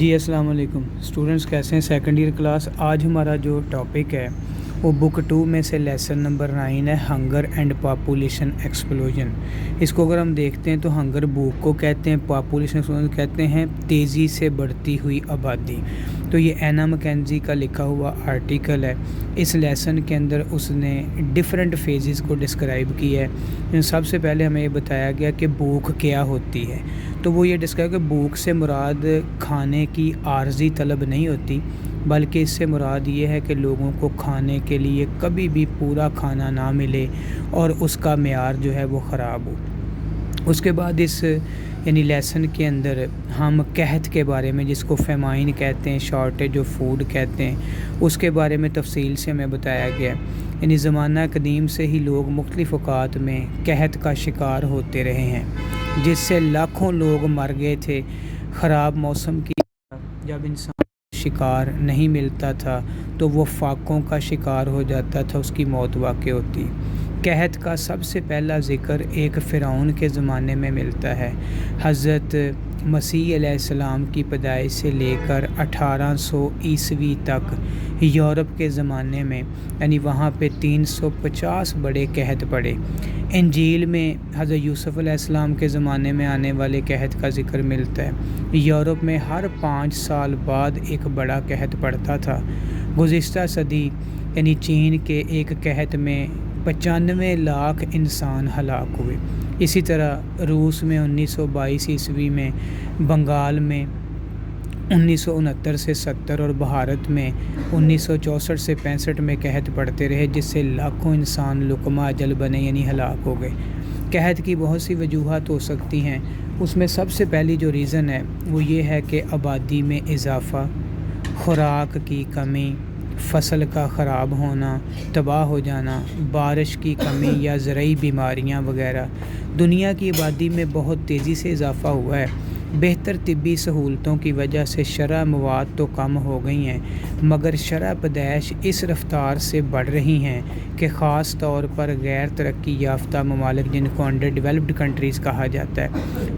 جی अस्सलाम वालेकुम स्टूडेंट्स, कैसे हैं? Second year class. आज हमारा जो टॉपिक है वो बुक 2 में से लेसन नंबर 9 है, हंगर एंड पॉपुलेशन एक्सप्लोजन। इसको अगर हम देखते हैं तो हंगर भूख को कहते हैं, पॉपुलेशन एक्सप्लोजन कहते हैं तेज़ी से बढ़ती हुई आबादी। तो ये एना मैकेंजी का लिखा हुआ आर्टिकल है। इस लेसन के अंदर उसने डिफरेंट फेजेस को डिस्क्राइब किया है। सबसे पहले हमें ये बताया गया कि भूख क्या होती है। तो वो ये डिस्क्राइब कि भूख से मुराद खाने की आर्जी तलब नहीं होती, बल्कि इससे मुराद ये है कि लोगों को खाने के लिए कभी भी पूरा खाना ना मिले और उसका मेयार जो है वो ख़राब हो। उसके बाद इस लेसन के अंदर हम कहत के बारे में, जिसको फेमाइन कहते हैं, शॉर्टेज ऑफ फूड कहते हैं, उसके बारे में तफसील से हमें बताया गया। ज़माना कदीम से ही लोग मुख्तलिफ़ औक़ात में कहत का शिकार होते रहे हैं, जिससे लाखों लोग मर गए थे। ख़राब मौसम की जब इंसान शिकार नहीं मिलता था तो वो फाकों का शिकार हो जाता था, उसकी मौत वाक़ई होती। कहत का सबसे पहला ज़िक्र एक फ़िरौन के ज़माने में मिलता है। हज़रत मसीह अलैहिस्सलाम की पैदाइश से लेकर 1800 ईस्वी तक यूरोप के ज़माने में वहाँ पे 350 बड़े कहत पड़े। इंजील में हज़रत यूसुफ़ अलैहिस्सलाम के ज़माने में आने वाले कहत का ज़िक्र मिलता है। यूरोप में हर 5 साल बाद एक बड़ा कहत पड़ता था। गुज़िश्ता सदी चीन के एक कहत में 95 लाख इंसान हलाक हुए। इसी तरह रूस में 1922 ईस्वी में, बंगाल में 1969 से 70 और भारत में 1964 से 65 में कहत पड़ते रहे, जिससे लाखों इंसान लुकमा अजल बने हलाक हो गए। कहत की बहुत सी वजूहात हो सकती हैं। उसमें सबसे पहली जो रीज़न है वो ये है कि आबादी में इजाफ़ा, खुराक की कमी, फसल का ख़राब होना, तबाह हो जाना, बारिश की कमी या ज़रूरी बीमारियां वगैरह। दुनिया की आबादी में बहुत तेज़ी से इजाफ़ा हुआ है। बेहतर तिब्बी सहूलतों की वजह से शरह मवाद तो कम हो गई हैं, मगर शरह पैदाइश इस रफ्तार से बढ़ रही हैं कि ख़ास तौर पर गैर तरक्की याफ्ता ममालिक, जिनको अंडर डेवलप्ड कंट्रीज़ कहा जाता है,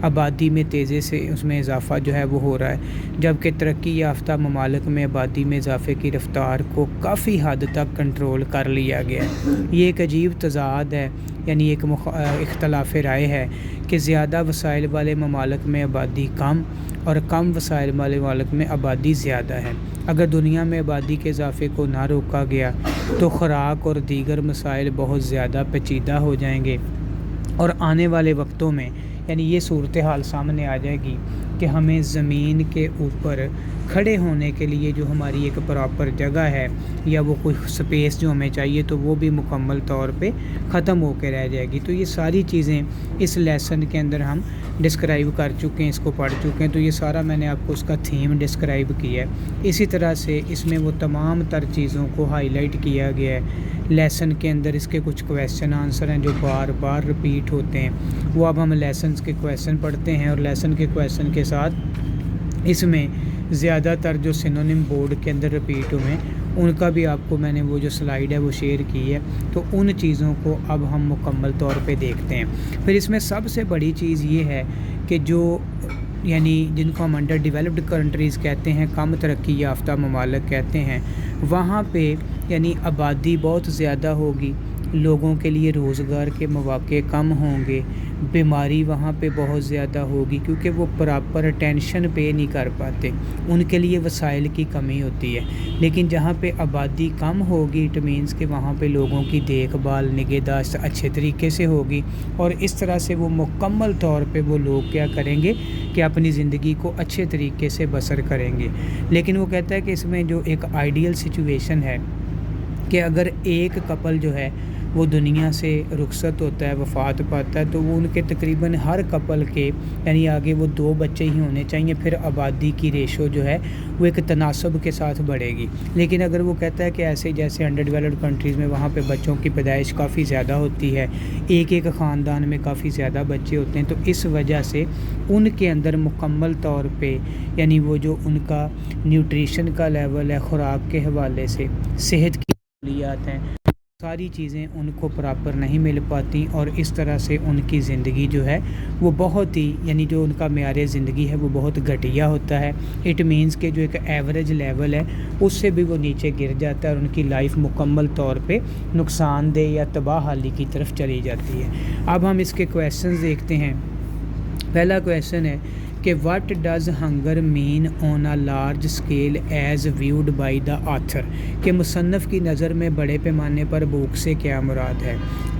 आबादी में तेज़ी से उसमें इजाफ़ा जो है वो हो रहा है, जबकि तरक्की याफ्ता ममालिक में आबादी में इजाफ़े की रफ्तार को काफ़ी हद तक कंट्रोल कर लिया गया है। ये एक अजीब तज़ाद है, एक इख्तलाफ राय है कि ज़्यादा वसाइल वाले ममालिक में आबादी कम और कम वसाइल वाले ममालिक में आबादी ज़्यादा है। अगर दुनिया में आबादी के इजाफ़े को ना रोका गया तो खुराक और दीगर मसाइल बहुत ज़्यादा पेचीदा हो जाएंगे और आने वाले वक्तों में ये सूरत हाल सामने आ जाएगी कि हमें ज़मीन के ऊपर खड़े होने के लिए जो हमारी एक प्रॉपर जगह है या वो कोई स्पेस जो हमें चाहिए, तो वो भी मुकम्मल तौर पे ख़त्म होकर रह जाएगी। तो ये सारी चीज़ें इस लेसन के अंदर हम डिस्क्राइब कर चुके हैं, इसको पढ़ चुके हैं। तो ये सारा मैंने आपको उसका थीम डिस्क्राइब किया है। इसी तरह से इसमें वो तमाम तर चीज़ों को हाईलाइट किया गया है। लेसन के अंदर इसके कुछ क्वेश्चन आंसर हैं जो बार बार रिपीट होते हैं। वो अब हम लेसन के क्वेश्चन पढ़ते हैं और लेसन के क्वेश्चन के साथ इसमें ज़्यादातर जो सिनोनिम बोर्ड के अंदर रिपीट हुए हैं उनका भी आपको मैंने वो जो स्लाइड है वो शेयर की है। तो उन चीज़ों को अब हम मुकम्मल तौर पे देखते हैं। फिर इसमें सबसे बड़ी चीज़ ये है कि जो जिनको हम अंडर डेवलप्ड कंट्रीज़ कहते हैं, कम तरक्की याफ्ता ममालिक कहते हैं, वहाँ पे आबादी बहुत ज़्यादा होगी, लोगों के लिए रोज़गार के मौके कम होंगे, बीमारी वहाँ पे बहुत ज़्यादा होगी क्योंकि वो प्रॉपर अटेंशन पे नहीं कर पाते, उनके लिए वसाइल की कमी होती है। लेकिन जहाँ पे आबादी कम होगी इट मीन्स कि वहाँ पे लोगों की देखभाल, निगहदाश्त अच्छे तरीके से होगी और इस तरह से वो मुकम्मल तौर पे वो लोग क्या करेंगे कि अपनी ज़िंदगी को अच्छे तरीके से बसर करेंगे। लेकिन वो कहता है कि इसमें जो एक आइडियल सिचुएशन है कि अगर एक कपल जो है वो दुनिया से रुखसत होता है, वफ़ात पाता है, तो वो उनके तकरीबन हर कपल के आगे वो 2 बच्चे ही होने चाहिए। फिर आबादी की रेशो जो है वो एक तनासब के साथ बढ़ेगी। लेकिन अगर वो कहता है कि ऐसे जैसे अंडर डेवलप्ड कंट्रीज़ में वहाँ पे बच्चों की पैदाइश काफ़ी ज़्यादा होती है, एक ख़ानदान में काफ़ी ज़्यादा बच्चे होते हैं, तो इस वजह से उनके अंदर मुकम्मल तौर पे वो जो उनका न्यूट्रिशन का लेवल है, खुराक के हवाले से, सेहत की सहूलियात हैं, सारी चीज़ें उनको प्रॉपर नहीं मिल पाती और इस तरह से उनकी ज़िंदगी जो है वो बहुत ही यानी जो उनका मेयार ज़िंदगी है वो बहुत घटिया होता है। इट मीन्स कि जो एक एवरेज लेवल है उससे भी वो नीचे गिर जाता है और उनकी लाइफ मुकम्मल तौर पे नुकसानदेह या तबाहहाली की तरफ चली जाती है। अब हम इसके क्वेश्चंस देखते हैं। पहला क्वेश्चन है कि what does hunger mean on a large scale as viewed by the author, कि मुसन्नफ़ की नज़र में बड़े पैमाने पर भूख से क्या मुराद है।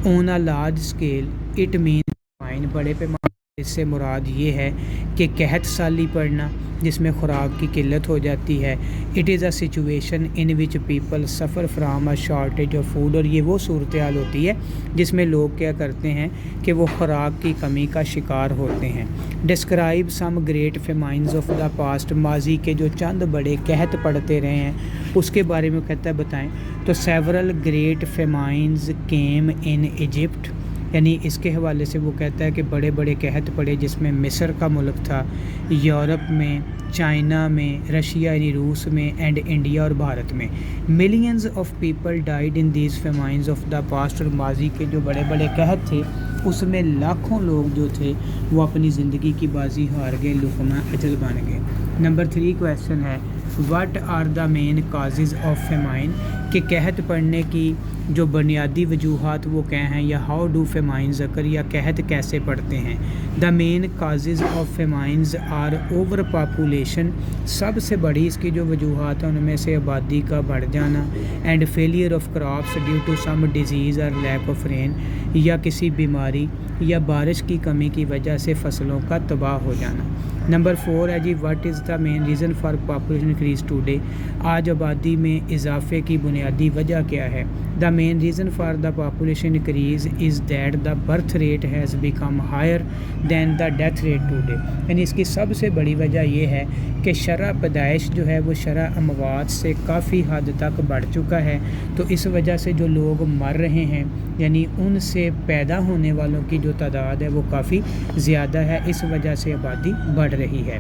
On a large scale it mean बड़े पैमाने इससे मुराद ये है कि कहत साली पड़ना जिसमें ख़ुराक की किल्लत हो जाती है। It is a situation in which people suffer from a shortage of food, और ये वो सूरत हाल होती है जिसमें लोग क्या करते हैं कि वो ख़ुराक की कमी का शिकार होते हैं। Describe some great famines of the past, माजी के जो चंद बड़े कहत पड़ते रहे हैं उसके बारे में कहता है बताएं। तो several great famines came in Egypt, यानी इसके हवाले से वो कहता है कि बड़े बड़े कहत पड़े जिसमें मिस्र का मुल्क था, यूरोप में, चाइना में, रशिया यानी रूस में, एंड इंडिया और भारत में। Millions of people died in these famines of the past, और माजी के जो बड़े बड़े कहत थे उसमें लाखों लोग जो थे वो अपनी ज़िंदगी की बाजी हार गए, लुक़मा अजल बन गए। नंबर 3 क्वेश्चन है what are the main causes of famine, कि कहत पढ़ने की जो बुनियादी वजूहात वो क्या हैं, या हाउ डू फेमाइंस अकर, या कहत कैसे पढ़ते हैं। The main causes of famines are over population, सबसे बड़ी इसकी जो वजूहात हैं उनमें से आबादी का बढ़ जाना, and failure of crops due to some disease और लैक ऑफ रेन, या किसी बीमारी या बारिश की कमी की वजह से फसलों का तबाह हो जाना। नंबर 4 है जी what is the main reason for population increase today, आज आबादी में इजाफे की बुनियादी वजह क्या है। The main reason for the population increase is that the birth rate has become higher than the death rate today, यानी इसकी सबसे बड़ी वजह यह है कि शरह पैदाइश जो है वो शरह अमवात से काफ़ी हद तक बढ़ चुका है। तो इस वजह से जो लोग मर रहे हैं यानी उनसे पैदा होने वालों की जो तादाद है वो काफ़ी ज़्यादा है, इस वजह से आबादी बढ़ रही है।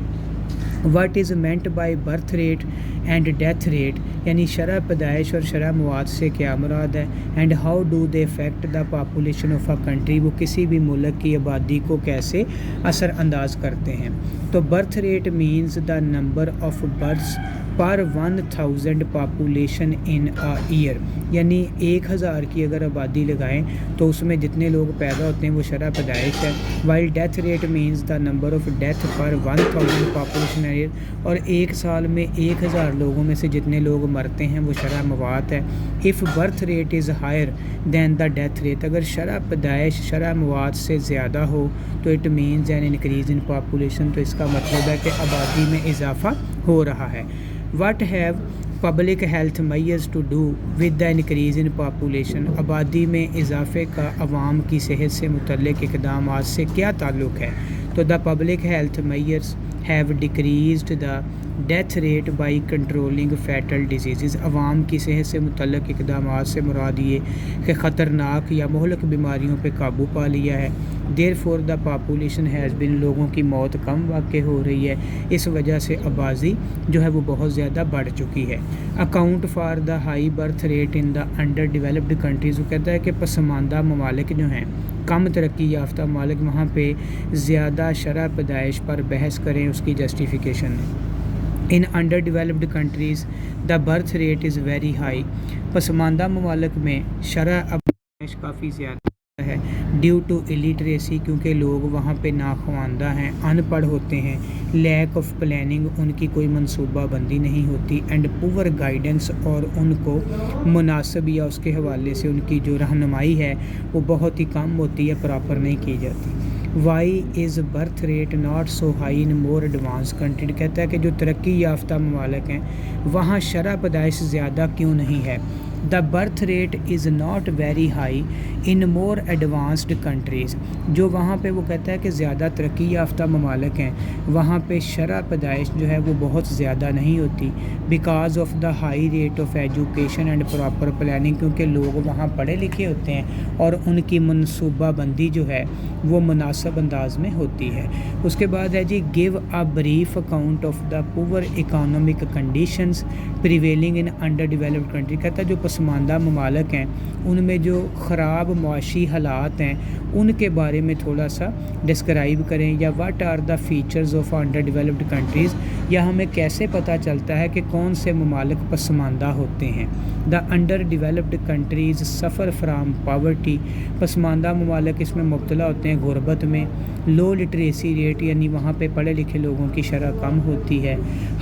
What is meant by birth rate and death rate, यानी शरह पैदाइश और शरह मवात से क्या मुराद है। And how do they affect the population of a country, वो किसी भी मुल्क की आबादी को कैसे असर अंदाज करते हैं। तो birth rate means the number of births per 1000 population in a year, यानी 1000 की अगर आबादी लगाएं तो उसमें जितने लोग पैदा होते हैं वो शरह पैदाइश है। While death rate means the number of death पर 1000 पॉपुलेशन ईयर, और एक साल में 1000 लोगों में से जितने लोग मरते हैं वो शरह मवात है। If birth rate is higher than the death rate, अगर शरह पैदाइश शरह मवात से ज़्यादा हो तो it means an increase in population, तो इसका मतलब है कि आबादी में इजाफ़ा हो रहा है। What have public health measures to do with the increase in population, आबादी में इजाफे का अवाम की सेहत से मुतल्लिक इक़दामात से क्या ताल्लुक़ है। तो the public health measures have decreased the death rate by controlling fatal disease, अवाम की सेहत से मुतल्लिक इक़दामात से मुराद ये कि ख़तरनाक या मोहलक बीमारियों पे काबू पा लिया है। Therefore the population has been, लोगों की मौत कम वाक़ हो रही है, इस वजह से आबादी जो है वो बहुत ज़्यादा बढ़ चुकी है। Account for the high birth rate in the under developed countries, वो कहता है कि पसमानदा ममालिक जो हैं कम तरक्की याफ्ता ममालिक, वहाँ पे ज़्यादा शरह पैदाइश पर बहस करें उसकी जस्टिफिकेशन है। In under developed countries the birth rate is very high, पसमानदा ममालिक में शरह पैदाइश काफ़ी ज़्यादा है। ड्यू टू इलिटरेसी, क्योंकि लोग वहाँ पे नाख्वानदा हैं, अनपढ़ होते हैं। लैक ऑफ प्लानिंग, उनकी कोई मनसूबा बंदी नहीं होती। एंड पुअर गाइडेंस, और उनको मुनासिब या उसके हवाले से उनकी जो रहनुमाई है वो बहुत ही कम होती है, प्रॉपर नहीं की जाती। Why is birth rate not so high in more advance country, कहता है कि जो तरक्की याफ्ता ममालिक हैं वहाँ शरह पैदाइश ज़्यादा क्यों नहीं है। The birth rate is not very high in more advanced countries, जो वहाँ पे वो कहता है कि ज़्यादा तरक्की याफ्ता ममालिक हैं वहाँ पे शरह पैदाइश जो है वो बहुत ज़्यादा नहीं होती। Because of the high rate of education and proper planning, क्योंकि लोग वहाँ पढ़े लिखे होते हैं और उनकी मनसूबा बंदी जो है वो मुनासिब अंदाज में होती है। उसके बाद है जी give a brief account of the poor economic conditions prevailing in under developed country, कहता है जो پسماندہ ممالک ہیں ان میں جو خراب معاشی حالات ہیں ان کے بارے میں تھوڑا سا ڈسکرائب کریں، یا what are the features of under developed countries, یا ہمیں کیسے پتہ چلتا ہے کہ کون سے ممالک پسماندہ ہوتے ہیں۔ The under developed countries suffer from poverty, پسماندہ ممالک اس میں مبتلا ہوتے ہیں غربت میں۔ لو لٹریسی ریٹ، یعنی وہاں پہ پڑھے لکھے لوگوں کی شرح کم ہوتی ہے۔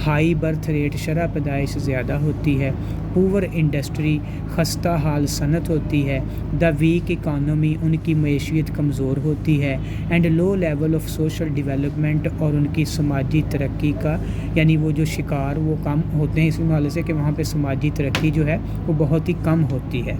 ہائی برتھ ریٹ، شرح پیدائش زیادہ ہوتی ہے۔ پور انڈسٹری، خستہ حال صنعت ہوتی ہے۔ دا ویک اکانومی، ان کی معیشیت کمزور ہوتی ہے۔ And love level of social development, اور ان کی سماجی ترقی کا یعنی وہ جو شکار وہ کم ہوتے ہیں اس حوالے سے کہ وہاں پہ سماجی ترقی جو ہے وہ بہت ہی کم ہوتی ہے۔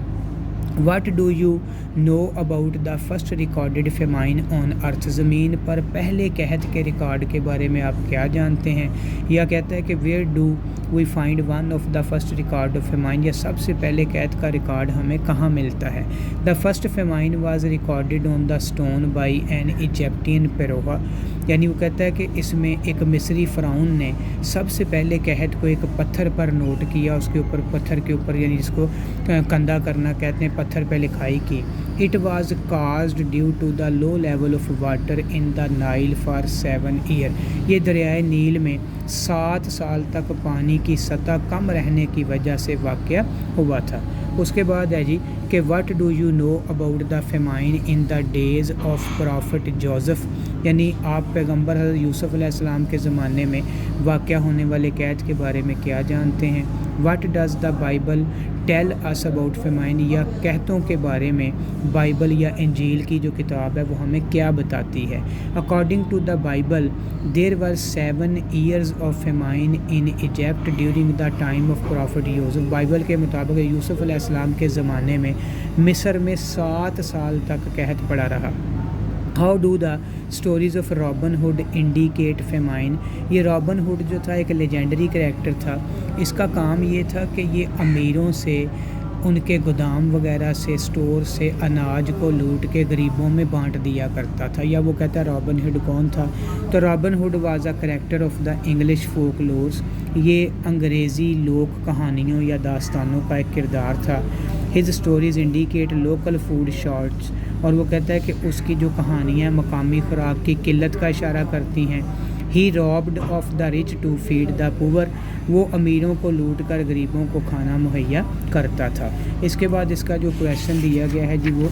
What do you know about the first recorded famine on earth, زمین پر پہلے قحط کے ریکارڈ کے بارے میں آپ کیا جانتے ہیں؟ یا کہتا ہے کہ where do we find one of the first record of famine, یا سب سے پہلے قحط کا ریکارڈ ہمیں کہاں ملتا ہے؟ The first famine was recorded on the stone by an Egyptian pharaoh, یعنی وہ کہتا ہے کہ اس میں ایک مصری فرعون نے سب سے پہلے قحط کو ایک پتھر پر نوٹ کیا، اس کے اوپر پتھر کے اوپر یعنی جس کو کندہ کرنا کہتے ہیں، پتھر پہ لکھائی کی۔ It was caused due to the low level of water in the Nile for 7 year, یہ دریائے نیل میں 7 سال تک پانی کی سطح کم رہنے کی وجہ سے واقع ہوا تھا۔ اس کے بعد ہے جی کہ what do you know about the famine in the days of prophet Joseph, یعنی آپ پیغمبر حضرت یوسف علیہ السلام کے زمانے میں واقع ہونے والے قحط کے بارے میں کیا جانتے ہیں؟ What does the Bible tell us about famine, یا قحطوں کے بارے میں بائبل یا انجیل کی جو کتاب ہے وہ ہمیں کیا بتاتی ہے؟ According to the Bible there were 7 years of famine in Egypt during the time of prophet Yusuf, Bible کے مطابق یوسف علیہ السلام کے زمانے میں مصر میں 7 سال تک قحط پڑا رہا۔ How do the stories of Robin Hood indicate famine, یہ رابن ہوڈ جو تھا ایک لیجنڈری کریکٹر تھا، اس کا کام یہ تھا کہ یہ امیروں سے ان کے گودام وغیرہ سے اسٹور سے اناج کو لوٹ کے غریبوں میں بانٹ دیا کرتا تھا۔ یا وہ کہتا ہے رابن ہوڈ کون تھا؟ تو Robin Hood was a character of the English folk lores, یہ انگریزی لوک کہانیوں یا داستانوں کا ایک کردار تھا۔ His stories indicate local food shorts, اور وہ کہتا ہے کہ اس کی جو کہانیاں مقامی خوراک کی قلت کا اشارہ کرتی ہیں۔ He robbed of the rich to feed the poor, وہ امیروں کو لوٹ کر غریبوں کو کھانا مہیا کرتا تھا۔ اس کے بعد اس کا جو کویشچن دیا گیا ہے جی وہ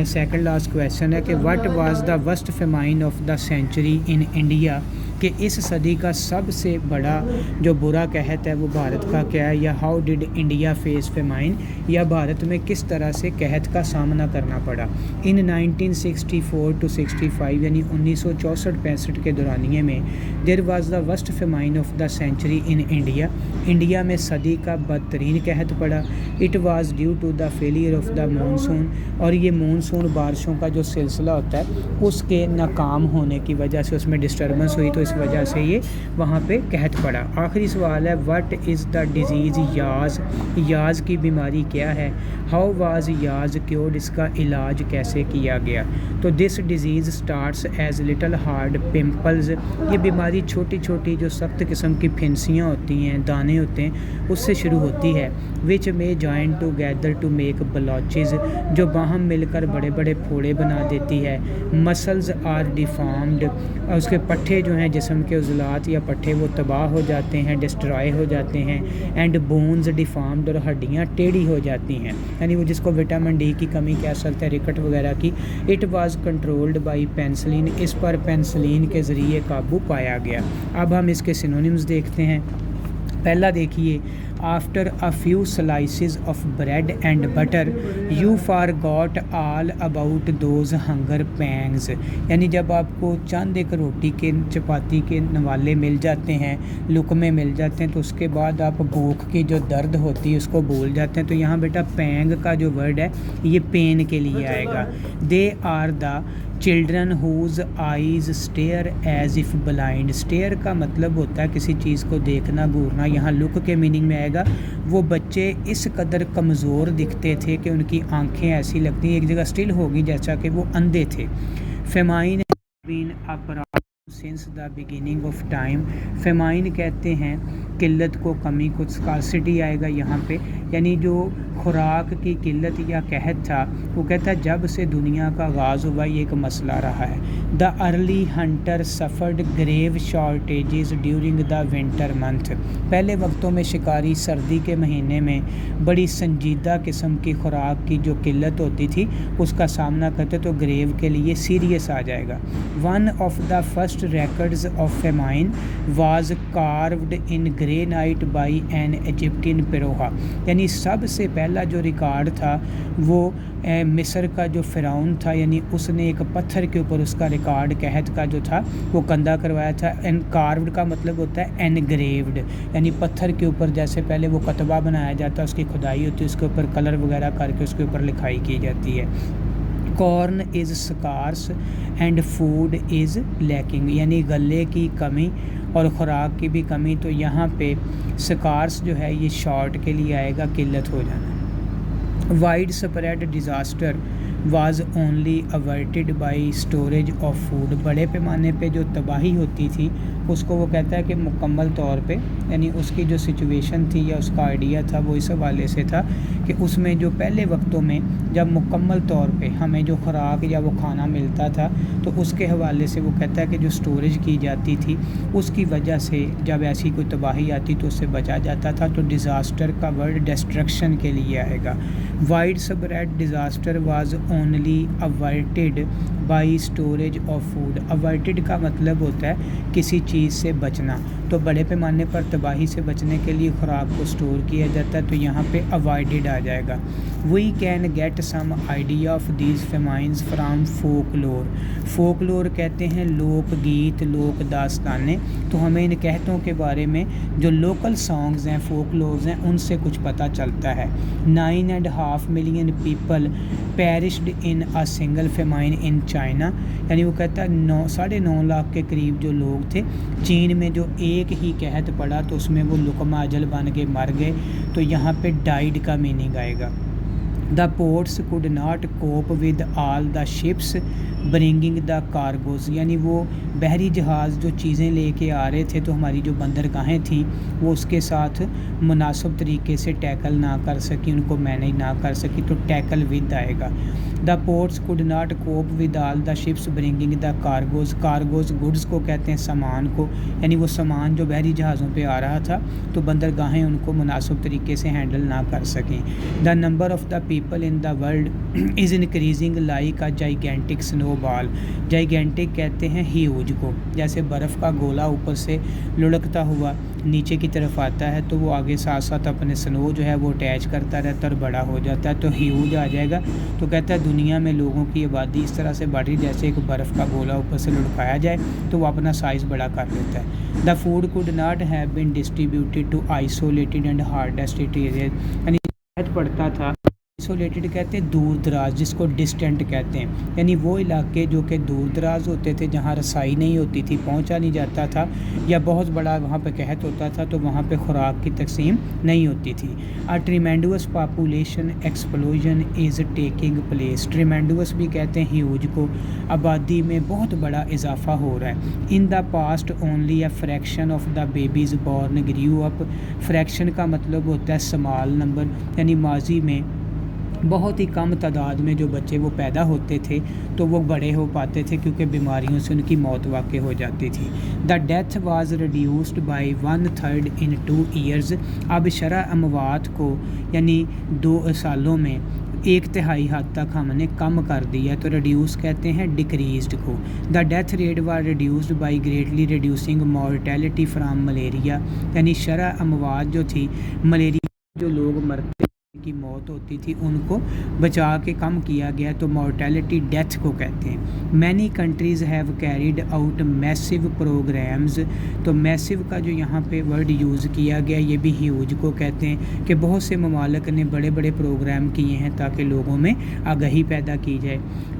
سیکنڈ لاسٹ کویشچن ہے کہ what was the worst famine of the century in India, کہ اس صدی کا سب سے بڑا جو برا قحط ہے وہ بھارت کا کیا ہے؟ یا ہاؤ ڈڈ انڈیا فیس فیمائن، یا بھارت میں کس طرح سے قحط کا سامنا کرنا پڑا؟ ان 1964 to 65 یعنی 1964-65 کے دورانیے میں there was the worst famine of the century in India, India میں صدی کا بدترین قحط پڑا۔ It was due to the failure of the monsoon, اور یہ مونسون بارشوں کا جو سلسلہ ہوتا ہے اس کے ناکام ہونے کی وجہ سے اس میں ڈسٹربنس ہوئی، تو اس وجہ سے یہ وہاں پہ قحط پڑا۔ آخری سوال ہے واٹ از دا ڈیزیز یاز، یاز کی بیماری کیا ہے؟ ہاؤ واز یاز کیورڈ، اس کا علاج کیسے کیا گیا؟ تو this disease starts as little hard pimples, یہ بیماری چھوٹی چھوٹی جو سخت قسم کی پھنسیاں ہوتی ہیں، دانے ہوتے ہیں، اس سے شروع ہوتی ہے۔ وچ میں جوائن ٹوگیدر ٹو میک بلوچز، جو باہم مل کر بڑے بڑے پھوڑے بنا دیتی ہے۔ مسلز آر ڈیفارمڈ، اور اس کے پٹھے جو ہیں جسم کے عضلات یا پٹھے وہ تباہ ہو جاتے ہیں، ڈسٹرائے ہو جاتے ہیں۔ اینڈ بونز ڈیفارمڈ، اور ہڈیاں ٹیڑھی ہو جاتی ہیں، یعنی وہ جس کو وٹامن ڈی کی کمی کہہ سکتے ہیں، رکٹ وغیرہ کی۔ It was controlled by penicillin, اس پر پینسلین کے ذریعے قابو پایا گیا۔ اب ہم اس کے سینونیمز دیکھتے ہیں۔ پہلا دیکھیے، after a few slices of bread and butter you forgot all about those hunger pangs, یعنی جب آپ کو چند ایک روٹی کے چپاتی کے نوالے مل جاتے ہیں، لقمے مل جاتے ہیں، تو اس کے بعد آپ بھوک کی جو درد ہوتی ہے اس کو بھول جاتے ہیں۔ تو یہاں بیٹا پینگ کا جو ورڈ ہے یہ پین کے لیے آئے گا۔ They are the children whose eyes stare as if blind, stare کا مطلب ہوتا ہے کسی چیز کو دیکھنا، گورنا، یہاں لک کے میننگ میں آئے گا وہ بچے اس قدر کمزور دکھتے تھے کہ ان کی آنکھیں ایسی لگتی ہیں ایک جگہ اسٹل ہوگی جیسا کہ وہ اندھے تھے۔ Famine been since the beginning of time. Famine کہتے ہیں قلت کو، کمی کو. اسکارسٹی آئے گا یہاں پہ، یعنی جو خوراک کی قلت یا قحط تھا، وہ کہتا ہے جب سے دنیا کا آغاز ہوا یہ ایک مسئلہ رہا ہے. The early hunter suffered grave shortages during the winter month. پہلے وقتوں میں شکاری سردی کے مہینے میں بڑی سنجیدہ قسم کی خوراک کی جو قلت ہوتی تھی اس کا سامنا کرتے، تو گریو کے لیے سیریس آ جائے گا. One of the first records of famine was carved in granite by an Egyptian pharaoh. یعنی سب سے پہلا جو ریکارڈ تھا وہ مصر کا جو فرعون تھا، یعنی اس نے ایک پتھر کے اوپر اس کا ریکارڈ قحط کا جو تھا وہ کندہ کروایا تھا. کاروڈ کا مطلب ہوتا ہے انگریوڈ، یعنی پتھر کے اوپر جیسے پہلے وہ کتبہ بنایا جاتا ہے، اس کی کھدائی ہوتی ہے، اس کے اوپر کلر وغیرہ کر کے اس کے اوپر لکھائی کی جاتی ہے. کارن از سکارس اینڈ فوڈ از لیکنگ، یعنی غلے کی کمی اور خوراک کی بھی کمی. تو یہاں پہ سکارس جو ہے یہ شارٹ کے لیے آئے گا، قلت ہو جانا. Widespread disaster was only averted by storage of food. بڑے پیمانے پہ جو تباہی ہوتی تھی اس کو وہ کہتا ہے کہ مکمل طور پہ، یعنی اس کی جو سچویشن تھی یا اس کا آئیڈیا تھا وہ اس حوالے سے تھا کہ اس میں جو پہلے وقتوں میں جب مکمل طور پہ ہمیں جو خوراک یا وہ کھانا ملتا تھا تو اس کے حوالے سے وہ کہتا ہے کہ جو سٹوریج کی جاتی تھی اس کی وجہ سے جب ایسی کوئی تباہی آتی تو اس سے بچا جاتا تھا. تو ڈیزاسٹر کا ورڈ ڈسٹرکشن کے لیے آئے گا. Widespread disaster was only averted by storage of food. Averted کا مطلب ہوتا ہے کسی چیز سے بچنا، تو بڑے پیمانے پر تباہی سے بچنے کے لیے خوراک کو اسٹور کیا جاتا ہے، تو یہاں پہ اوائڈڈ آ جائے گا. We can get some idea of these famines from folklore. Folklore کہتے ہیں لوک گیت، لوک داستانیں. تو ہمیں ان قحطوں کے بارے میں جو لوکل سانگز ہیں، فوک لورز ہیں، ان سے کچھ پتہ چلتا ہے. 9.5 million people perished in a single famine in China. یعنی وہ کہتا ہے 9.5 لاکھ کے قریب جو لوگ تھے چین میں، جو ایک ہی قحط پڑا تو اس میں وہ لقمہ اجل بن کے مر گئے. تو یہاں پہ ڈائیڈ کا میننگ آئے گا. The ports could not cope with all the ships bringing the cargoes. یعنی وہ بحری جہاز جو چیزیں لے کے آ رہے تھے تو ہماری جو بندرگاہیں تھیں وہ اس کے ساتھ مناسب طریقے سے ٹیکل نہ کر سکی، ان کو مینیج نہ کر سکی، تو ٹیکل ود آئے گا. The ports could not cope with all the ships bringing the cargoes. Cargoes goods کو کہتے ہیں، سامان کو، یعنی وہ سامان جو بحری جہازوں پہ آ رہا تھا تو بندرگاہیں ان کو مناسب طریقے سے ہینڈل نہ کر سکیں. The number of the people in the world is increasing like a جائیگینٹک سنو بال. جائیگینٹک کہتے ہیں ہیوج کو، جیسے برف کا گولا اوپر سے لڑکتا ہوا نیچے کی طرف آتا ہے تو وہ آگے ساتھ ساتھ اپنے سنو جو ہے وہ اٹیچ کرتا رہتا ہے اور بڑا ہو جاتا ہے، تو ہیوج آ جائے گا. تو کہتا ہے دنیا میں لوگوں کی آبادی اس طرح سے بڑھ رہی جیسے ایک برف کا گولا اوپر سے لڑکایا جائے تو وہ اپنا سائز بڑا کر لیتا ہے. The food could not have been distributed to isolated and hardest areas. یعنی پڑتا تھا آئسولیٹڈ کہتے ہیں دور دراز، جس کو ڈسٹینٹ کہتے ہیں، یعنی وہ علاقے جو کہ دور دراز ہوتے تھے جہاں رسائی نہیں ہوتی تھی، پہنچا نہیں جاتا تھا، یا بہت بڑا وہاں پہ قحط ہوتا تھا تو وہاں پہ خوراک کی تقسیم نہیں ہوتی تھی. Tremendous population explosion is taking place. Tremendous بھی کہتے ہیں ہیوج کو، آبادی میں بہت بڑا اضافہ ہو رہا ہے. In the past only a fraction of the babies born grew up. Fraction کا مطلب ہوتا ہے اسمال نمبر، یعنی ماضی میں بہت ہی کم تعداد میں جو بچے وہ پیدا ہوتے تھے تو وہ بڑے ہو پاتے تھے کیونکہ بیماریوں سے ان کی موت واقع ہو جاتی تھی. The death was reduced by 1/3 in 2 years. اب شرح اموات کو یعنی 2 سالوں میں 1/3 حد تک ہم نے کم کر دیا، تو ریڈیوس کہتے ہیں ڈکریزڈ کو. The death rate was reduced by greatly reducing mortality from malaria. یعنی شرح اموات جو تھی ملیریا جو لوگ مرتے کی موت ہوتی تھی ان کو بچا کے کم کیا گیا، تو مورٹیلٹی ڈیتھ کو کہتے ہیں. Many countries have carried out meso programs. تو میسو کا جو یہاں پہ ورڈ یوز کیا گیا یہ بھی ہیوج کو کہتے ہیں کہ بہت سے ممالک نے بڑے بڑے پروگرام کیے ہیں تاکہ لوگوں میں آگہی پیدا کی جائے.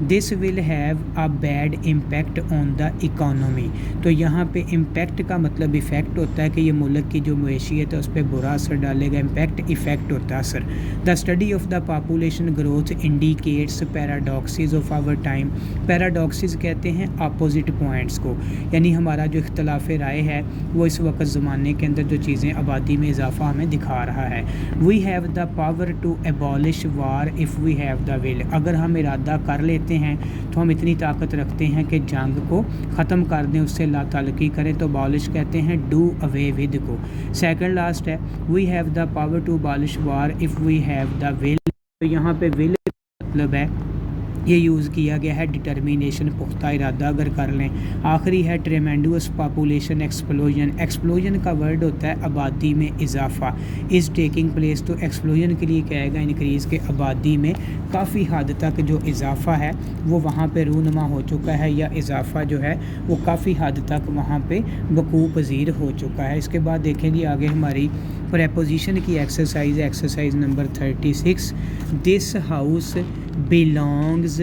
This will have a bad impact on the economy. تو یہاں پہ امپیکٹ کا مطلب افیکٹ ہوتا ہے کہ یہ ملک کی جو معیشیت ہے اس پہ برا اثر ڈالے گا. امپیکٹ افیکٹ ہوتا ہے اثر. The study of the population growth indicates paradoxes of our time. Paradoxes कहते हैं अपोजिट पॉइंट्स को, यानी हमारा जो इख्तलाफ राय है वो इस वक्त ज़माने के अंदर जो चीज़ें आबादी में इजाफा हमें दिखा रहा है। We have the power to abolish war if we have the will. अगर हम इरादा कर लेते हैं तो हम इतनी ताकत रखते हैं कि जंग को ख़त्म कर दें, उससे ला ताल्लुकी करें, तो अबॉलिश कहते हैं डू अवे विद को। सेकंड लास्ट है we have the power to abolish war if we have the will. तो यहाँ पे विल मतलब है ये यूज़ किया गया है डिटर्मिनेशन, पुख्ता इरादा अगर कर लें। आखिरी है ट्रेमेंडुअस पॉपुलेशन एक्सप्लोजन। एक्सप्लोजन का वर्ड होता है आबादी में इजाफा, इज़ टेकिंग प्लेस। तो एक्सप्लोजन के लिए क्या आएगा, इंक्रीज़ के आबादी में काफ़ी हद तक जो इजाफा है वो वहाँ पे रूनुमा हो चुका है, या इजाफा जो है वो काफ़ी हद तक वहाँ पे वकूअ पज़ीर हो चुका है। इसके बाद देखेंगे आगे हमारी प्रेपोजिशन की exercise number 36। This house belongs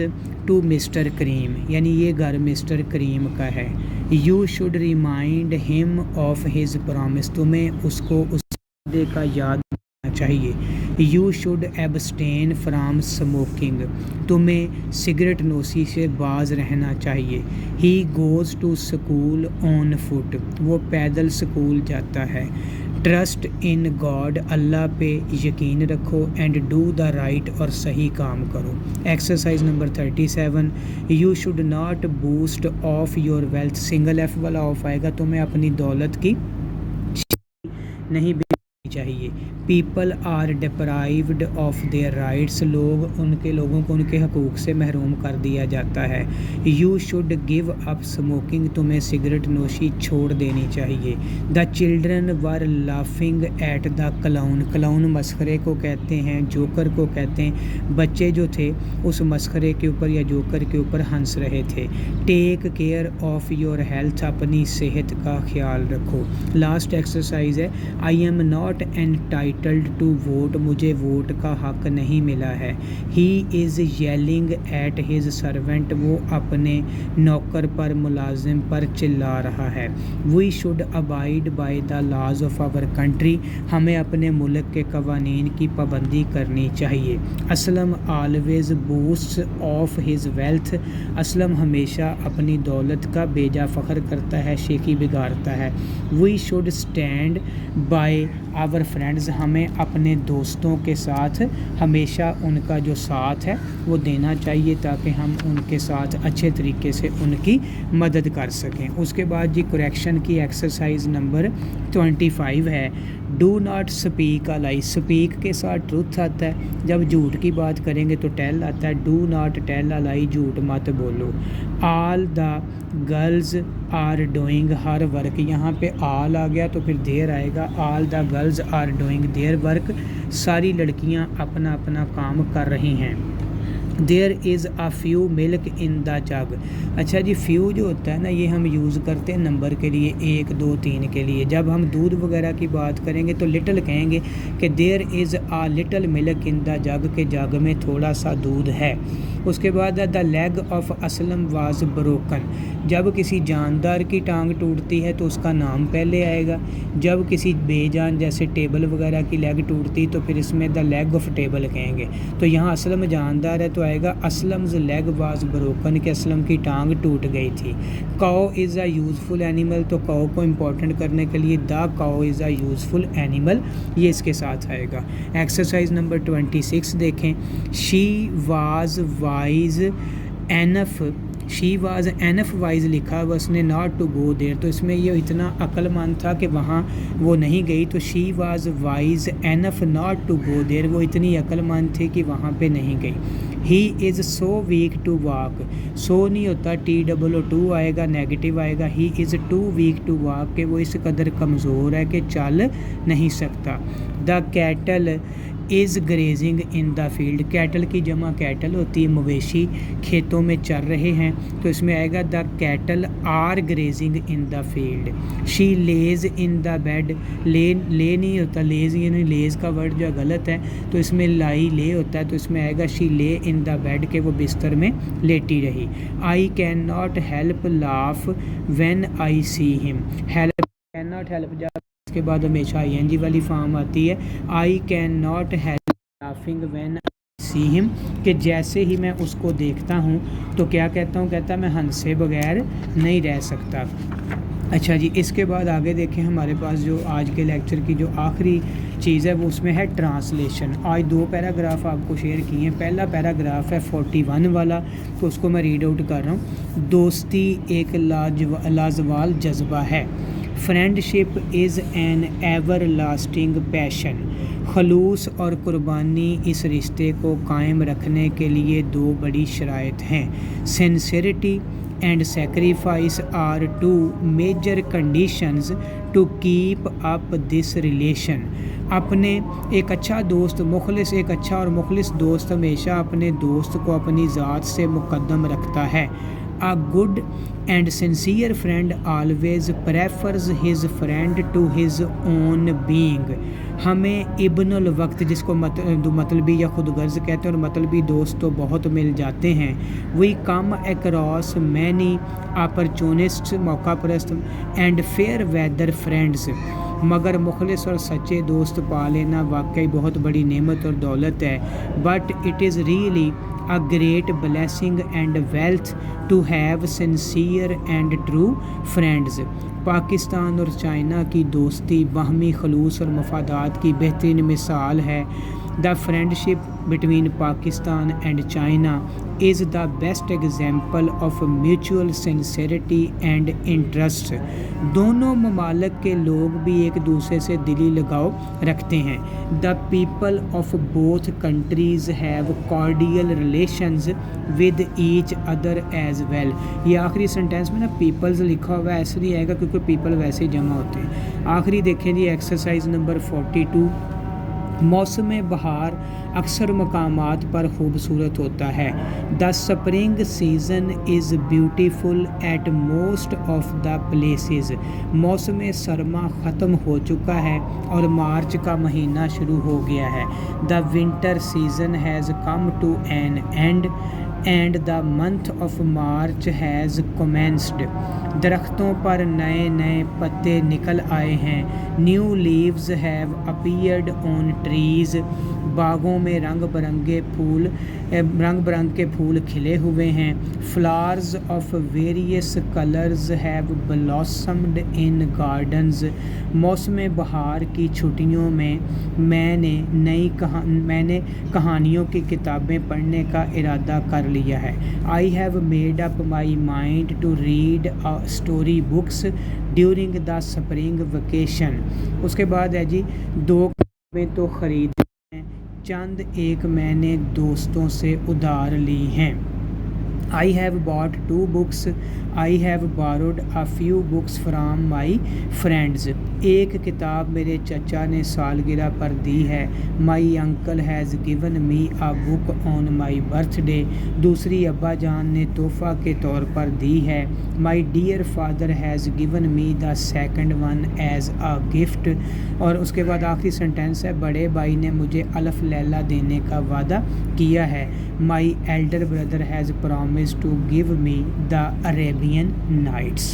to mister Karim, यानी ये घर मिस्टर करीम का है। You should remind him of his promise, तुम्हें उसको उस वादे का याद रखना चाहिए। You should abstain from smoking, तुम्हें सिगरेट नोशी से बाज रहना चाहिए। He goes to school on foot, वो पैदल स्कूल जाता है। ट्रस्ट इन गॉड, अल्लाह पे यकीन रखो। एंड डू द राइट, और सही काम करो। Exercise number 37। You should not boost of your wealth, single F वाला ऑफ आएगा, तुम्हें अपनी दौलत की नहीं बेचनी चाहिए। People are deprived of their rights, लोगों को उनके हकूक़ से महरूम कर दिया जाता है। You should give up smoking, तुम्हें सिगरेट नोशी छोड़ देनी चाहिए। The children were laughing at the clown, clown मस्खरे को कहते हैं, जोकर को कहते हैं। बच्चे जो थे उस मस्खरे के ऊपर या जोकर के ऊपर हंस रहे थे। Take care of your health, अपनी सेहत का ख्याल रखो। लास्ट एक्सरसाइज है I am not entitled to vote, मुझे वोट का हक नहीं मिला है। He is yelling at his servant, वो अपने नौकर पर, मुलाजिम पर चिल्ला रहा है। We should abide by the laws of our country, हमें अपने मुल्क के कवानीन की पाबंदी करनी चाहिए। Aslam always boost of his wealth, Aslam हमेशा अपनी दौलत का बेजा फ़ख्र करता है, शेखी बिगाड़ता है। We should stand by our friends, हमें अपने दोस्तों के साथ हमेशा उनका जो साथ है वो देना चाहिए, ताकि हम उनके साथ अच्छे तरीके से उनकी मदद कर सकें। उसके बाद जी करेक्शन की एक्सरसाइज नंबर 25 है। Do not speak a lie, speak के साथ ट्रुथ आता है, जब झूठ की बात करेंगे तो टेल आता है। Do not tell a lie, झूठ मत बोलो। All the girls are doing her work, यहाँ पे ऑल आ गया तो फिर देयर आएगा। All the girls are doing their work, सारी लड़कियाँ अपना अपना काम कर रही हैं। There is a few milk in the jug, अच्छा जी फ्यू जो होता है ना ये हम यूज़ करते हैं नंबर के लिए, 1 2 3 के लिए। जब हम दूध वगैरह की बात करेंगे तो लिटल कहेंगे कि there is a little milk in the jug, के जग में थोड़ा सा दूध है। उसके बाद the leg of Aslam was broken, जब किसी जानदार की टांग टूटती है तो उसका नाम पहले आएगा। जब किसी बेजान जैसे टेबल वगैरह की लेग टूटती तो फिर इसमें द लेग ऑफ टेबल कहेंगे। तो यहाँ असलम जानदार है तो आएगा असलम्स लेग वाज ब्रोकन, के असलम की टांग टूट गई थी। Cow is a useful animal, तो काओ को इम्पोर्टेंट करने के लिए the cow is a useful animal, ये इसके साथ आएगा। एक्सरसाइज नंबर 26 देखें। She was wise enough, she was enough wise लिखा हुआ उसने, नॉट टू गो देयर, तो इसमें ये इतना अक्लमंद था कि वहाँ वो नहीं गई। तो she was wise enough not to go there, वो इतनी अक्लमंद थी कि वहाँ पे नहीं गई। He is so weak to walk, so नहीं होता TOO आएगा, नेगेटिव आएगा। He is too weak to walk, कि वो इस कदर कमज़ोर है कि चल नहीं सकता। The cattle is grazing in the field, cattle की जमा कैटल होती है, मवेशी खेतों में चर रहे हैं, तो इसमें आएगा the cattle are grazing in the field. She lays in the bed, lay नहीं होता, लेज यानी लेज का वर्ड जो गलत है, तो इसमें लाई ले होता है, तो इसमें आएगा शी ले इन द बेड, के वो बिस्तर में लेटी रही। I can not help laugh when I see him, help can not help, जब के बाद हमेशा ING वाली फॉर्म आती है। I can not help laughing when I see him, کہ جیسے ہی میں اس کو دیکھتا ہوں تو کیا کہتا ہوں، کہتا ہے میں ہنسے بغیر نہیں رہ سکتا۔ اچھا جی، اس کے بعد آگے دیکھیں ہمارے پاس جو آج کے لیکچر کی جو آخری چیز ہے وہ اس میں ہے ٹرانسلیشن۔ آج 2 پیراگراف آپ کو شیئر کیے ہیں۔ پہلا پیراگراف ہے 41 والا، تو اس کو میں ریڈ آؤٹ کر رہا ہوں۔ دوستی ایک لازوال جذبہ ہے۔ Friendship is an everlasting passion. خلوص اور قربانی اس رشتے کو قائم رکھنے کے لیے 2 بڑی شرائط ہیں۔ Sincerity and sacrifice are 2 major conditions to keep up this relation. اپنے ایک اچھا اور مخلص دوست ہمیشہ اپنے دوست کو اپنی ذات سے مقدم رکھتا ہے۔ A good and sincere friend always prefers his friend to his own being۔ ہمیں ابن الوقت، جس کو مطلبی یا خود غرض کہتے ہیں، اور مطلبی دوست تو بہت مل جاتے ہیں۔ We come across many opportunists، موقع پرست، and fair weather friends، مگر مخلص اور سچے دوست پا لینا واقعی بہت بڑی نعمت اور دولت ہے۔ But it is really a great blessing and wealth to have sincere and true friends۔ Pakistan اور چائنا کی دوستی باہمی خلوص اور مفادات کی بہترین مثال ہے۔ The friendship between Pakistan and China is the best example of mutual sincerity and interest۔ دونوں ممالک کے لوگ بھی ایک دوسرے سے دلی لگاؤ رکھتے ہیں۔ The people of both countries have cordial relations with each other as well۔ یہ آخری سنٹینس میں نا پیپلز لکھا ہوا ہے، ایسے نہیں آئے گا کیونکہ پیپل ویسے ہی جمع ہوتے ہیں۔ آخری دیکھیں جی ایکسرسائز نمبر 42۔ موسم بہار اکثر مقامات پر خوبصورت ہوتا ہے۔ The spring season is beautiful at most of the places۔ موسم سرما ختم ہو چکا ہے اور مارچ کا مہینہ شروع ہو گیا ہے۔ The winter season has come to an end and the month of March has commenced۔ درختوں پر نئے پتے نکل آئے ہیں۔ New leaves have appeared on trees۔ باغوں میں رنگ برنگ کے پھول کھلے ہوئے ہیں۔ Flowers of various colors have blossomed in gardens۔ موسم بہار کی چھٹیوں میں میں نے کہانیوں کی کتابیں پڑھنے کا ارادہ کر لیا ہے۔ I have made up my mind to read story books during the spring vacation۔ اس کے بعد ہے جی 2 کتابیں تو خرید ہیں، چند ایک میں نے دوستوں سے ادھار لی ہیں۔ I have bought 2 books۔ I have borrowed a few books from my friends۔ ایک کتاب میرے چچا نے سالگرہ پر دی ہے۔ My uncle has given me a book on my birthday۔ دوسری ابا جان نے تحفہ کے طور پر دی ہے۔ My dear father has given me the second one as a gift۔ اور اس کے بعد آخری سنٹینس ہے، بڑے بھائی نے مجھے الف لیلہ دینے کا وعدہ کیا ہے۔ My elder brother has promised to give me the Arabian Nights۔